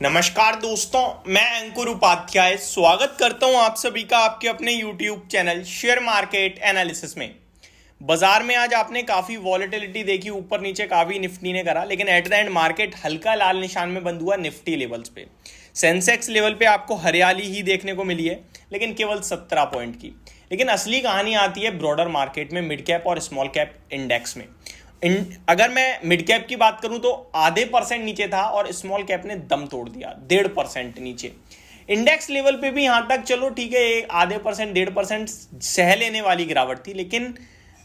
नमस्कार दोस्तों, मैं अंकुर उपाध्याय स्वागत करता हूं आप सभी का आपके अपने YouTube channel share market analysis में। बाजार में आज आपने काफी वॉलेटिलिटी देखी, ऊपर नीचे काफी निफ्टी ने करा, लेकिन एट द एंड मार्केट हल्का लाल निशान में बंद हुआ निफ्टी लेवल्स पे। सेंसेक्स लेवल पे आपको हरियाली ही देखने को मिली है, लेकिन केवल 17 पॉइंट की। लेकिन असली कहानी आती है ब्रॉडर मार्केट में, मिड कैप और स्मॉल कैप इंडेक्स में। अगर मैं मिड कैप की बात करूं तो आधे % नीचे था और स्मॉल कैप ने दम तोड़ दिया 1.5% नीचे। इंडेक्स लेवल पे भी यहां तक चलो ठीक है, आधे % 1.5% सह लेने वाली गिरावट थी, लेकिन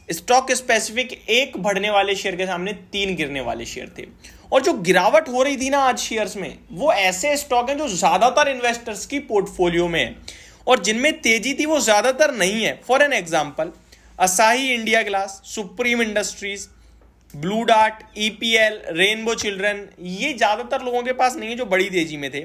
स्टॉक स्पेसिफिक एक बढ़ने वाले शेयर के सामने 3 गिरने वाले शेयर थे। और जो गिरावट हो रही थी ना आज शेयर्स में, वो ऐसे स्टॉक हैं जो ज्यादातर इन्वेस्टर्स की पोर्टफोलियो में है और जिनमें तेजी थी वो ज्यादातर नहीं है। For an example, Asahi India glass, supreme industries, blue dart, EPL, rainbow children, ये ज्यादातर लोगों के पास नहीं है जो बड़ी तेजी में थे।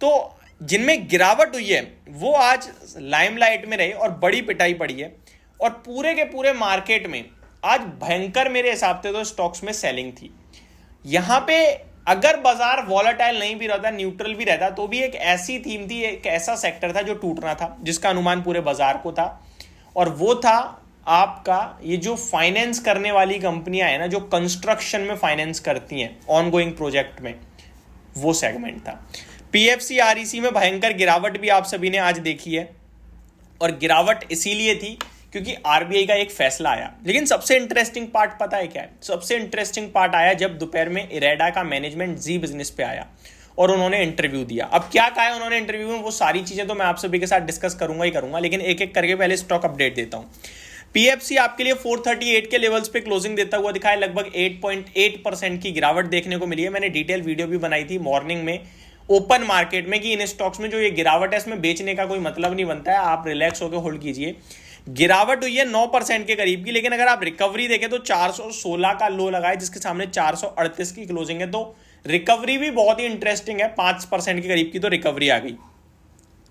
तो जिनमें गिरावट हुई है वो आज लाइमलाइट में रहे और बड़ी पिटाई पड़ी है। और पूरे के पूरे मार्केट में आज भयंकर मेरे हिसाब से तो स्टॉक्स में सेलिंग थी। यहां पे अगर बाजार वॉलेटाइल नहीं भी रहता, न्यूट्रल भी रहता, तो भी एक ऐसी थीम थी, एक ऐसा सेक्टर था जो टूटना था, जिसका अनुमान पूरे बाजार को था। और वो था आपका ये जो फाइनेंस करने वाली कंपनियां है ना, जो कंस्ट्रक्शन में फाइनेंस करती हैं ऑनगोइंग प्रोजेक्ट में, वो सेगमेंट था। पीएफसी आरईसी में भयंकर गिरावट भी आप सभी ने आज देखी है, और गिरावट इसीलिए थी क्योंकि आरबीआई का एक फैसला आया। लेकिन सबसे इंटरेस्टिंग पार्ट पता है क्या है? सबसे इंटरेस्टिंग पार्ट आया जब दोपहर में इरेडा का मैनेजमेंट जी बिजनेस पे आया और उन्होंने इंटरव्यू दिया। अब क्या कहा है उन्होंने इंटरव्यू में, वो सारी चीजें तो मैं आप सभी के साथ डिस्कस करूंगा ही करूंगा, लेकिन एक एक करके पहले स्टॉक अपडेट देता हूं। पीएफसी आपके लिए 438 के लेवल्स पे क्लोजिंग देता हुआ दिखा है, लगभग 8.8% की गिरावट देखने को मिली है। मैंने डिटेल वीडियो भी बनाई थी मॉर्निंग में ओपन मार्केट में कि इन स्टॉक्स में जो ये गिरावट है इसमें बेचने का कोई मतलब नहीं बनता है, आप रिलैक्स होकर होल्ड कीजिए। गिरावट हुई है 9% के करीब की, लेकिन अगर आप रिकवरी देखें तो 416 का लो लगा है, जिसके सामने 438 की क्लोजिंग है। तो रिकवरी भी बहुत ही इंटरेस्टिंग है, 5% के करीब की तो रिकवरी आ गई।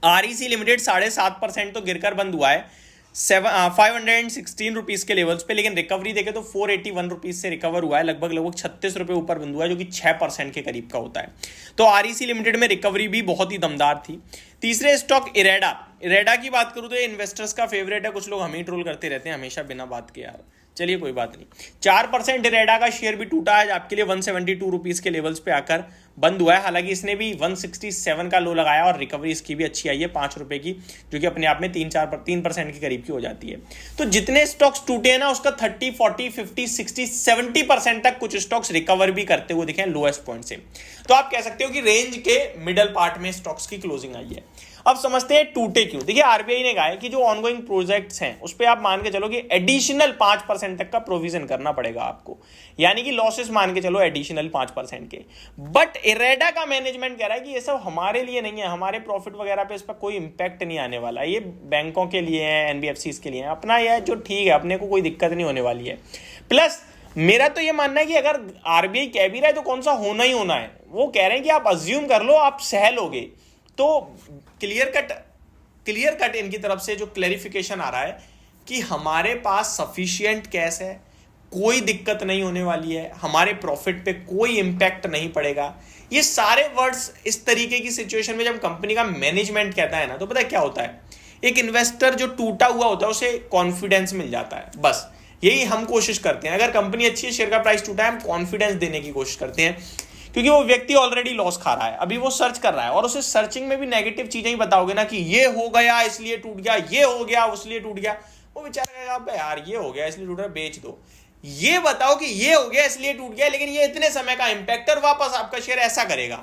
आरईसी लिमिटेड 7.5% तो गिरकर बंद हुआ है 516 रुपीज के लेवल्स पे, लेकिन रिकवरी देखे तो 481 रुपीज से रिकवर हुआ है, लगभग 36 रुपए ऊपर बंद हुआ है, जो कि 6% के करीब का होता है। तो आरईसी लिमिटेड में रिकवरी भी बहुत ही दमदार थी। तीसरे स्टॉक इरेडा की बात करूं तो ये इन्वेस्टर्स का फेवरेट है, कुछ लोग हम ही ट्रोल करते रहते हैं हमेशा बिना बात के यार, चलिए कोई बात नहीं। 4% इरेडा का शेयर भी टूटा है, आपके लिए 172 रुपीज के लेवल्स पे आकर बंद हुआ है। हालांकि इसने भी 167 का लो लगाया और रिकवरी इसकी भी अच्छी आई है 5 रुपए की, जो कि अपने आप में 3% के करीब की हो जाती है। तो जितने स्टॉक्स टूटे हैं ना, उसका 30, 40, 50, 60, 70% तक कुछ स्टॉक्स रिकवर भी करते हुए दिखे लोएस्ट पॉइंट से। तो आप कह सकते हो कि रेंज के मिडल पार्ट में स्टॉक्स की क्लोजिंग आई है। अब समझते हैं टूटे क्यों। देखिए, आरबीआई ने कहा है कि जो ऑनगोइंग प्रोजेक्ट्स हैं उस पर आप मान के चलो कि एडिशनल 5% तक का प्रोविजन करना पड़ेगा आपको, यानी कि लॉसेस मान के चलो एडिशनल 5% के। बट इरेडा का मैनेजमेंट कह रहा है कि ये सब हमारे लिए नहीं है, हमारे प्रॉफिट वगैरह पे इस पर कोई इंपैक्ट नहीं आने वाला, ये बैंकों के लिए है, एनबीएफसीज के लिए है, अपना यह जो ठीक है, अपने को कोई दिक्कत नहीं होने वाली है। प्लस मेरा तो ये मानना है कि अगर आरबीआई कह भी रहा है तो कौन सा होना ही होना है। वो कह रहे हैं कि आप अज्यूम कर लो, आप सह लोगे। तो क्लियर कट इनकी तरफ से जो क्लैरिफिकेशन आ रहा है कि हमारे पास सफिशिएंट कैश है, कोई दिक्कत नहीं होने वाली है, हमारे प्रॉफिट पे कोई इंपैक्ट नहीं पड़ेगा। ये सारे वर्ड्स इस तरीके की सिचुएशन में जब कंपनी का मैनेजमेंट कहता है ना, तो पता है क्या होता है, एक इन्वेस्टर जो टूटा हुआ होता है उसे कॉन्फिडेंस मिल जाता है। बस यही हम कोशिश करते हैं। अगर कंपनी अच्छी है, शेयर का प्राइस टूटा है, हम कॉन्फिडेंस देने की कोशिश करते हैं, क्योंकि वो व्यक्ति ऑलरेडी लॉस खा रहा है, अभी वो सर्च कर रहा है, और उसे सर्चिंग में भी नेगेटिव चीजें ही बताओगे ना कि ये हो गया इसलिए टूट गया, ये हो गया इसलिए टूट गया, वो बेचारा कहेगा यार ये हो गया इसलिए टूट रहा, बेच दो। ये बताओ कि ये हो गया इसलिए टूट गया, लेकिन ये इतने समय का इंपैक्ट, और वापस आपका शेयर ऐसा करेगा,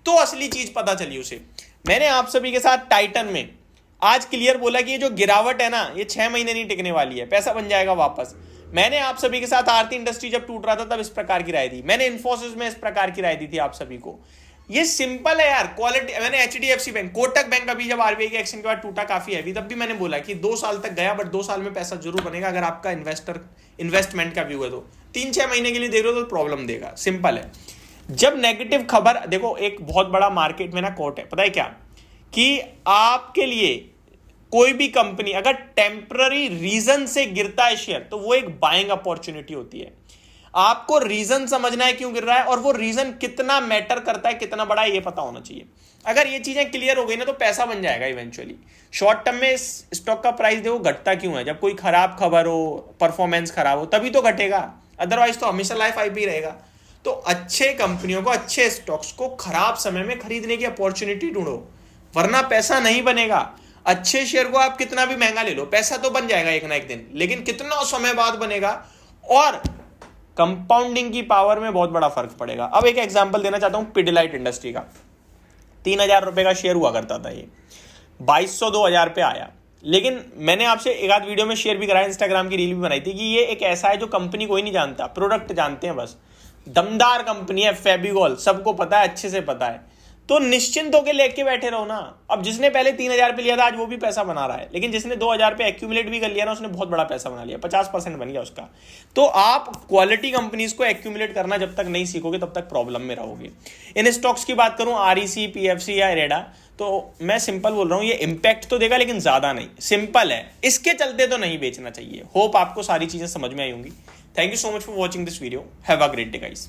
तो असली चीज पता चली उसे। मैंने आप सभी के साथ टाइटन में आज क्लियर बोला कि ये जो गिरावट है ना, ये 6 महीने नहीं टिकने वाली है, पैसा बन जाएगा वापस। मैंने आप सभी के साथ आरती इंडस्ट्री जब टूट रहा था तब इस प्रकार की राय दी, मैंने इन्फोसिस में इस प्रकार की राय दी थी आप सभी को। ये सिंपल है यार, क्वालिटी। मैंने एचडीएफसी बैंक, कोटक बैंक अभी जब आरबीआई के एक्शन के बाद टूटा काफी हैवी, तब भी मैंने बोला कि 2 साल तक गया, बट 2 साल में पैसा जरूर बनेगा अगर आपका इन्वेस्टमेंट का व्यू है। तो 3-6 महीने के लिए देख रहे हो तो प्रॉब्लम देगा, सिंपल है। जब नेगेटिव खबर, देखो एक बहुत बड़ा मार्केट में ना कोट है, पता है क्या, कि आपके लिए कोई भी कंपनी अगर टेम्पररी रीजन से गिरता है शेयर, तो वो एक बाइंग अपॉर्चुनिटी होती है। आपको रीजन समझना है क्यों गिर रहा है, और वो रीजन कितना मैटर करता है, कितना बड़ा है, ये पता होना चाहिए। अगर ये चीजें क्लियर हो गई ना तो पैसा बन जाएगा इवेंचुअली। शॉर्ट टर्म में स्टॉक का प्राइस देखो घटता क्यों है, जब कोई खराब खबर हो, परफॉर्मेंस खराब हो, तभी तो घटेगा, अदरवाइज तो हमेशा लाइफ आईपी रहेगा। तो अच्छे कंपनियों को, अच्छे स्टॉक्स को खराब समय में खरीदने की अपॉर्चुनिटी ढूंढो, वरना पैसा नहीं बनेगा। अच्छे शेयर को आप कितना भी महंगा ले लो, पैसा तो बन जाएगा एक ना एक दिन, लेकिन कितना समय बाद बनेगा, और कंपाउंडिंग की पावर में बहुत बड़ा फर्क पड़ेगा। अब एक एग्जांपल देना चाहता हूं पिडिलाइट इंडस्ट्री का। 3,000 रुपए का शेयर हुआ करता था, ये 2,200-2,000 पे आया। लेकिन मैंने आपसे एक आध वीडियो में शेयर भी कराया, इंस्टाग्राम की रील भी बनाई थी कि ये एक ऐसा है जो कंपनी कोई नहीं जानता, प्रोडक्ट जानते हैं बस। दमदार कंपनी है फेविकॉल, सबको पता है, अच्छे से पता है। तो निश्चिंत होकर लेके बैठे रहो ना। अब जिसने पहले 3,000 पे लिया था आज वो भी पैसा बना रहा है, लेकिन जिसने 2,000 पे एक्यूमुलेट भी कर लिया ना उसने बहुत बड़ा पैसा बना लिया, 50% बन गया उसका। तो आप क्वालिटी कंपनीज को एक्यूमुलेट करना जब तक नहीं सीखोगे तब तक प्रॉब्लम में रहोगे। इन स्टॉक्स की बात करूं, REC, PFC या इरेडा, तो मैं सिंपल बोल रहा हूं, ये इंपैक्ट तो देगा लेकिन ज्यादा नहीं, सिंपल है, इसके चलते तो नहीं बेचना चाहिए। होप आपको सारी चीजें समझ में आई होंगी। Thank you so much for watching this video. Have a great day guys.